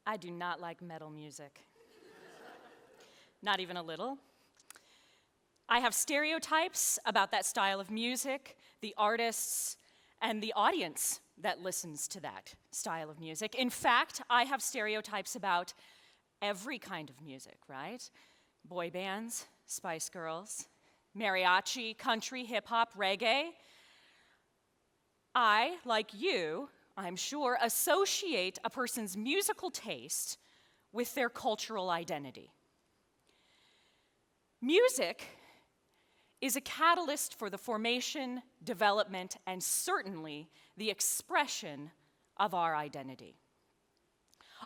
I do not like metal music. Not even a little. I have stereotypes about that style of music, the artists, and the audience that listens to that style of music. In fact, I have stereotypes about every kind of music, right? Boy bands, Spice Girls, mariachi, country, hip-hop, reggae. I, like you, I'm sure, associate a person's musical taste with their cultural identity. Music is a catalyst for the formation, development, and certainly the expression of our identity.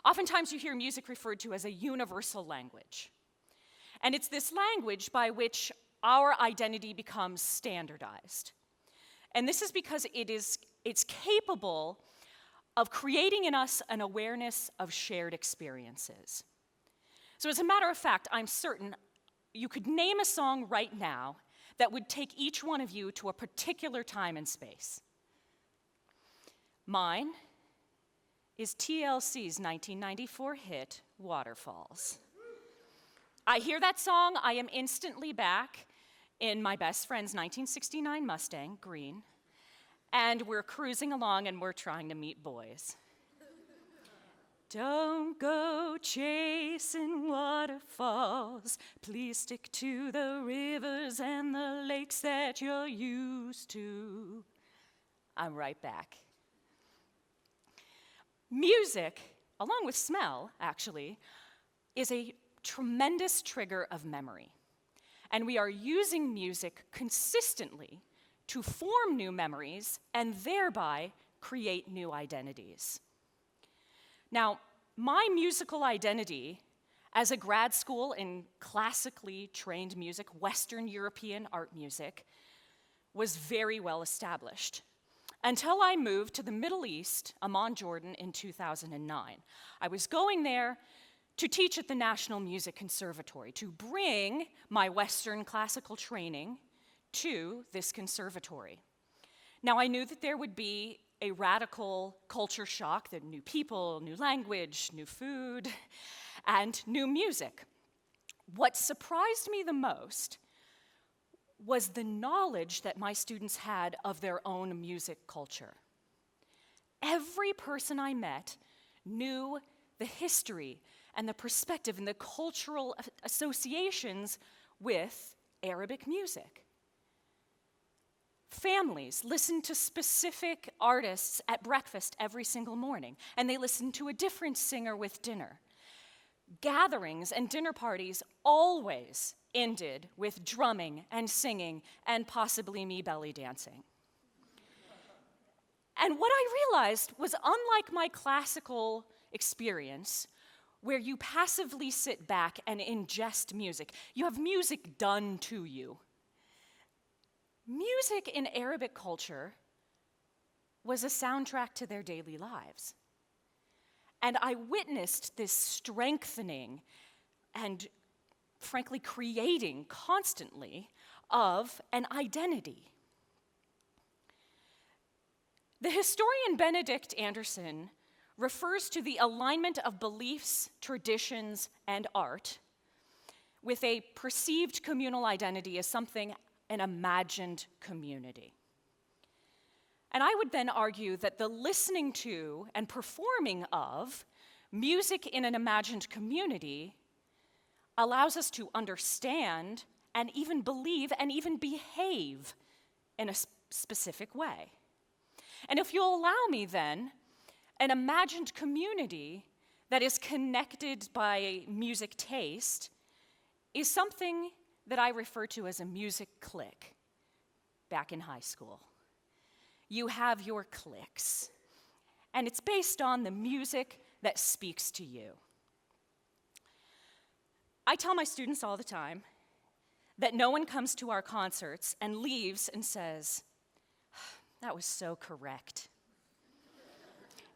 Oftentimes you hear music referred to as a universal language. And it's this language by which our identity becomes standardized. And this is because it's capable of creating in us an awareness of shared experiences. So as a matter of fact, I'm certain you could name a song right now that would take each one of you to a particular time and space. Mine is TLC's 1994 hit, Waterfalls. I hear that song, I am instantly back in my best friend's 1969 Mustang, green, and we're cruising along and we're trying to meet boys. Don't go chasing waterfalls. Please stick to the rivers and the lakes that you're used to. I'm right back. Music, along with smell, actually, is a tremendous trigger of memory. And we are using music consistently to form new memories and thereby create new identities. Now, my musical identity as a grad school in classically trained music, Western European art music, was very well established until I moved to the Middle East, Amman, Jordan, in 2009. I was going there to teach at the National Music Conservatory, to bring my Western classical training to this conservatory. Now, I knew that there would be a radical culture shock, that new people, new language, new food, and new music. What surprised me the most was the knowledge that my students had of their own music culture. Every person I met knew the history and the perspective and the cultural associations with Arabic music. Families listen to specific artists at breakfast every single morning, and they listen to a different singer with dinner. Gatherings and dinner parties always ended with drumming and singing and possibly me belly dancing. And what I realized was, unlike my classical experience, where you passively sit back and ingest music, you have music done to you. Music in Arabic culture was a soundtrack to their daily lives. And I witnessed this strengthening and, frankly, creating constantly of an identity. The historian Benedict Anderson refers to the alignment of beliefs, traditions, and art with a perceived communal identity as something an imagined community. And I would then argue that the listening to and performing of music in an imagined community allows us to understand and even believe and even behave in a specific way. And if you'll allow me then, an imagined community that is connected by music taste is something that I refer to as a music clique back in high school. You have your cliques, and it's based on the music that speaks to you. I tell my students all the time that no one comes to our concerts and leaves and says, "That was so correct.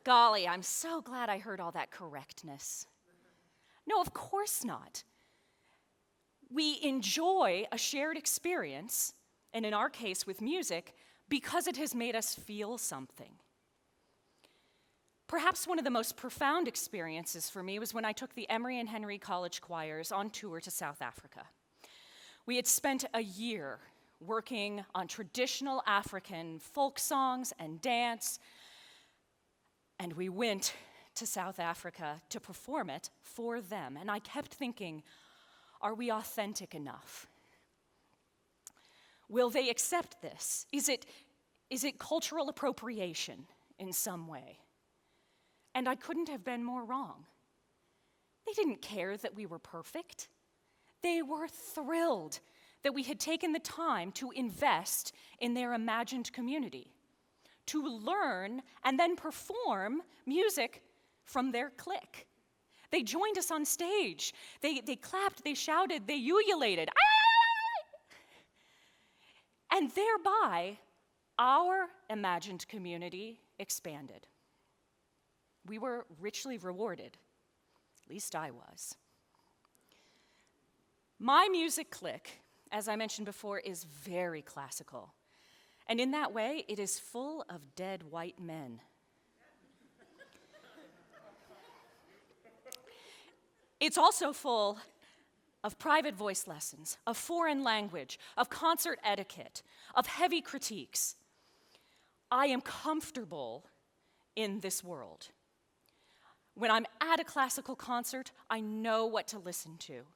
Golly, I'm so glad I heard all that correctness." No, of course not. We enjoy a shared experience, and in our case with music, because it has made us feel something. Perhaps one of the most profound experiences for me was when I took the Emory and Henry College choirs on tour to South Africa. We had spent a year working on traditional African folk songs and dance, and we went to South Africa to perform it for them. And I kept thinking, are we authentic enough? Will they accept this? Is it cultural appropriation in some way? And I couldn't have been more wrong. They didn't care that we were perfect. They were thrilled that we had taken the time to invest in their imagined community, to learn and then perform music from their clique. They joined us on stage. They clapped, they shouted, they ululated. And thereby, our imagined community expanded. We were richly rewarded, at least I was. My music clique, as I mentioned before, is very classical. And in that way, it is full of dead white men. It's also full of private voice lessons, of foreign language, of concert etiquette, of heavy critiques. I am comfortable in this world. When I'm at a classical concert, I know what to listen to.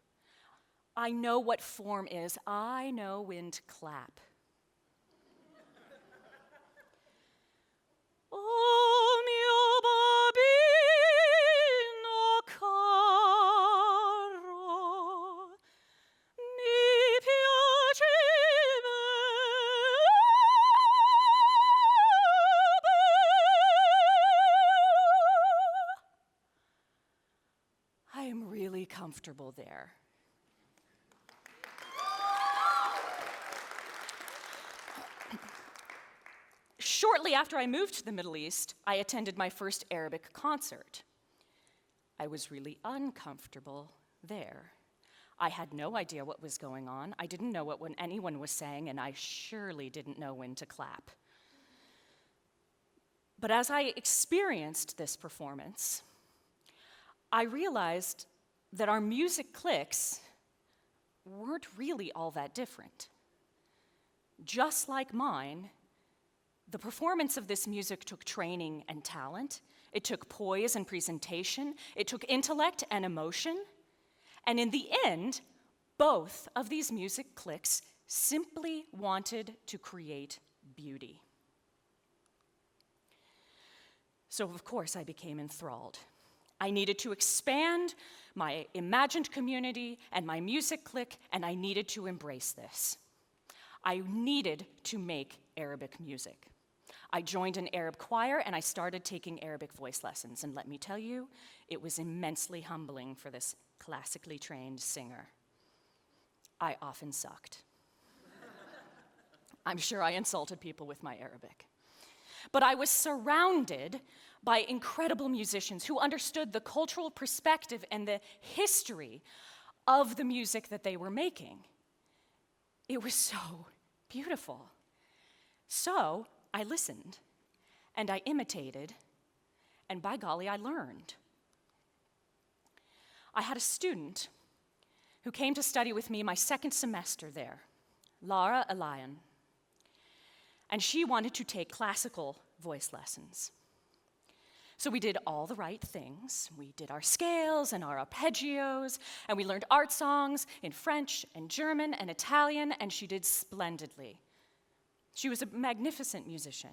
I know what form is. I know when to clap. Oh, mio bambino caro, mi piace I am really comfortable there. Shortly after I moved to the Middle East, I attended my first Arabic concert. I was really uncomfortable there. I had no idea what was going on. I didn't know what anyone was saying, and I surely didn't know when to clap. But as I experienced this performance, I realized that our music cliques weren't really all that different. Just like mine, the performance of this music took training and talent. It took poise and presentation. It took intellect and emotion. And in the end, both of these music cliques simply wanted to create beauty. So of course I became enthralled. I needed to expand my imagined community and my music clique, and I needed to embrace this. I needed to make Arabic music. I joined an Arab choir and I started taking Arabic voice lessons, and let me tell you, it was immensely humbling for this classically trained singer. I often sucked. I'm sure I insulted people with my Arabic. But I was surrounded by incredible musicians who understood the cultural perspective and the history of the music that they were making. It was so beautiful. So I listened, and I imitated, and by golly, I learned. I had a student who came to study with me my second semester there, Lara Elian, and she wanted to take classical voice lessons. So we did all the right things. We did our scales and our arpeggios, and we learned art songs in French and German and Italian, and she did splendidly. She was a magnificent musician.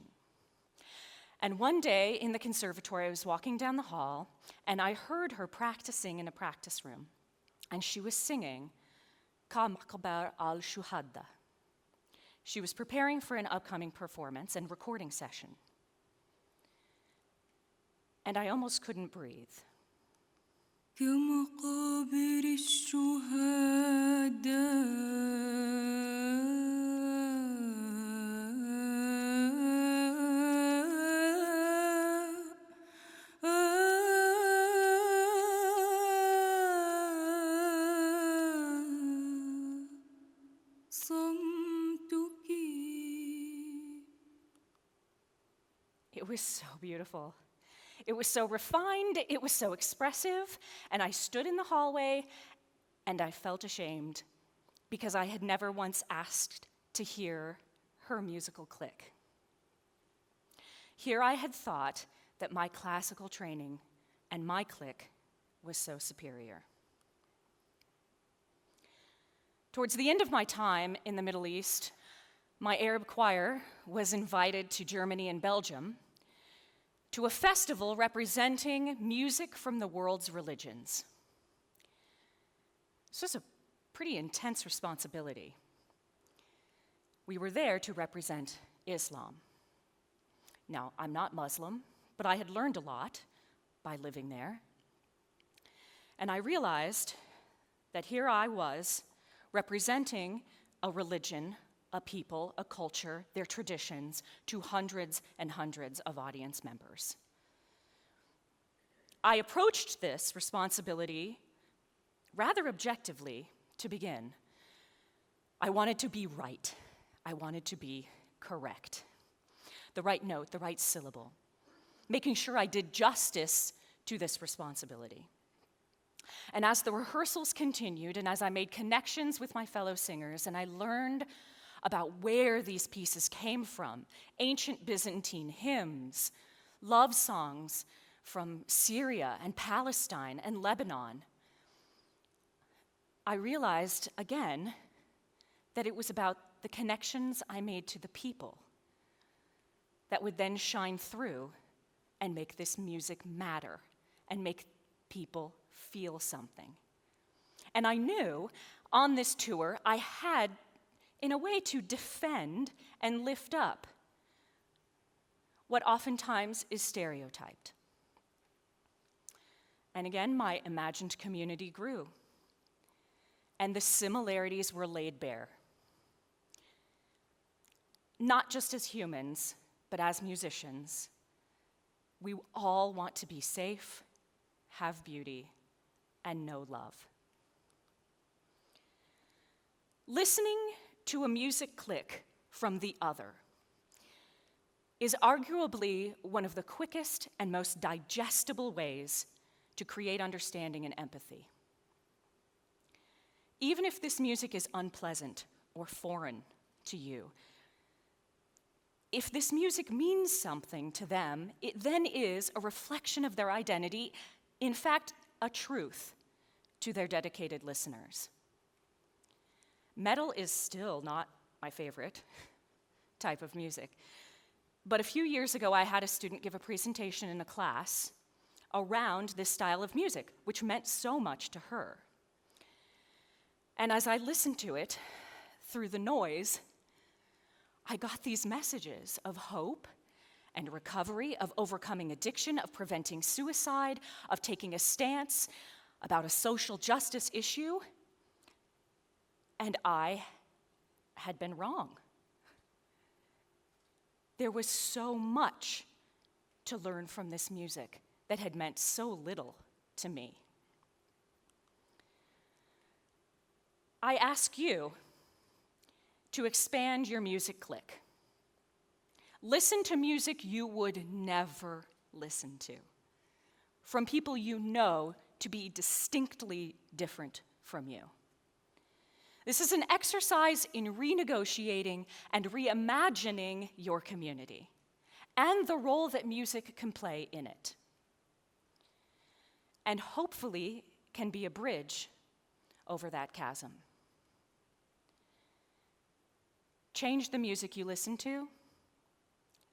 And one day in the conservatory, I was walking down the hall, and I heard her practicing in a practice room, and she was singing Ka Maqbar al-Shuhada. She was preparing for an upcoming performance and recording session. And I almost couldn't breathe. كمقابر صمتك. It was so beautiful. It was so refined, it was so expressive, and I stood in the hallway and I felt ashamed because I had never once asked to hear her musical Clique. Here I had thought that my classical training and my Clique was so superior. Towards the end of my time in the Middle East, my Arab choir was invited to Germany and Belgium to a festival representing music from the world's religions. This was a pretty intense responsibility. We were there to represent Islam. Now, I'm not Muslim, but I had learned a lot by living there. And I realized that here I was representing a religion, a people, a culture, their traditions to hundreds and hundreds of audience members. I approached this responsibility rather objectively to begin. I wanted to be right. I wanted to be correct. The right note, the right syllable, making sure I did justice to this responsibility. And as the rehearsals continued, and as I made connections with my fellow singers, and I learned about where these pieces came from, ancient Byzantine hymns, love songs from Syria and Palestine and Lebanon, I realized again that it was about the connections I made to the people that would then shine through and make this music matter and make people feel something. And I knew on this tour I had, in a way, to defend and lift up what oftentimes is stereotyped. And again, my imagined community grew, and the similarities were laid bare. Not just as humans, but as musicians, we all want to be safe, have beauty, and know love. Listening to a music Clique from the other is arguably one of the quickest and most digestible ways to create understanding and empathy. Even if this music is unpleasant or foreign to you, if this music means something to them, it then is a reflection of their identity, in fact, a truth to their dedicated listeners. Metal is still not my favorite type of music, but a few years ago I had a student give a presentation in a class around this style of music, which meant so much to her. And as I listened to it through the noise, I got these messages of hope and recovery, of overcoming addiction, of preventing suicide, of taking a stance about a social justice issue. And I had been wrong. There was so much to learn from this music that had meant so little to me. I ask you to expand your music Clique. Listen to music you would never listen to, from people you know to be distinctly different from you. This is an exercise in renegotiating and reimagining your community and the role that music can play in it, and hopefully can be a bridge over that chasm. Change the music you listen to,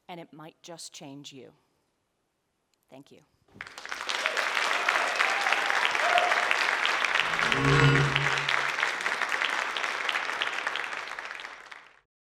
and it might just change you. Thank you.